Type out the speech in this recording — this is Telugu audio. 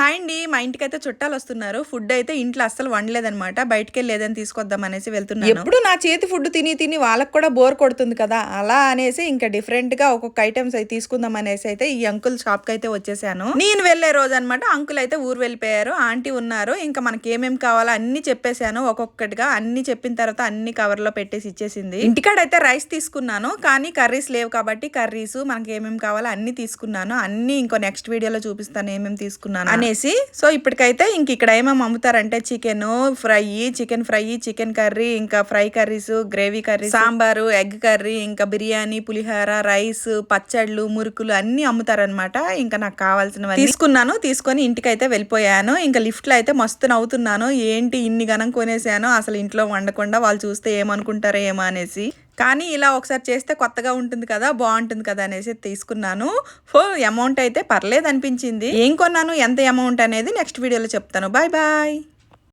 హాయ్ అండి. మా ఇంటికైతే చుట్టాలొస్తున్నారు. ఫుడ్ అయితే ఇంట్లో అస్సలు వండలేదనమాట. బయటికెళ్ళి ఏదైనా తీసుకొద్దామనేసి వెళ్తున్నాను. ఎప్పుడు నా చేతి ఫుడ్ తిని వాళ్ళకి కూడా బోర్ కొడుతుంది కదా! అలా అనేసి ఇంకా డిఫరెంట్‌గా ఒక్కొక్క ఐటెమ్స్ అయి తీసుకుందాం అనేసి అయితే ఈ అంకుల్ షాప్‌కైతే వచ్చేసాను. నేను వెళ్ళే రోజనమాట. అంకుల్ అయితే ఊరు వెళ్ళిపోయారు. ఆంటీ ఉన్నారు. ఇంకా మనకి ఏమేమి కావాలో అన్నీ చెప్పేసాను ఒక్కొక్కటిగా. అన్నీ చెప్పిన తర్వాత అన్ని కవర్‌లో పెట్టేసి ఇచ్చేసింది. ఇంటికాడైతే రైస్ తీసుకున్నాను. కానీ కర్రీస్ లేవు కాబట్టి కర్రీస్ మనకి ఏమేమి కావాలో అన్నీ తీసుకున్నాను. అన్నీ ఇంకో నెక్స్ట్ వీడియోలో చూపిస్తాను ఏమేమి తీసుకున్నాను అనేసి. సో ఇప్పటికైతే ఇంక ఇక్కడ ఏమేమి అమ్ముతారంటే చికెన్ ఫ్రై, చికెన్ కర్రీ, ఇంకా fry curries, gravy curry, sambar, egg curry, ఇంకా బిర్యానీ, పులిహోర, రైస్, పచ్చళ్ళు, మురుకులు అన్ని అమ్ముతారనమాట. ఇంకా నాకు కావాల్సినవి తీసుకున్నాను. తీసుకొని ఇంటికైతే వెళ్ళిపోయాను. ఇంకా లిఫ్ట్ లో అయితే మస్తు నవ్వుతున్నాను. ఏంటి ఇన్ని గనం కొనేసాను, అసలు ఇంట్లో వండకుండా వాళ్ళు చూస్తే ఏమనుకుంటారో ఏమో అనేసి. కానీ ఇలా ఒకసారి చేస్తే కొత్తగా ఉంటుంది కదా, బాగుంటుంది కదా అనేసి తీసుకున్నాను. అమౌంట్ అయితే పర్లేదు అనిపించింది. ఏం కొన్నాను, ఎంత అమౌంట్ అనేది నెక్స్ట్ వీడియోలో చెప్తాను. Bye bye.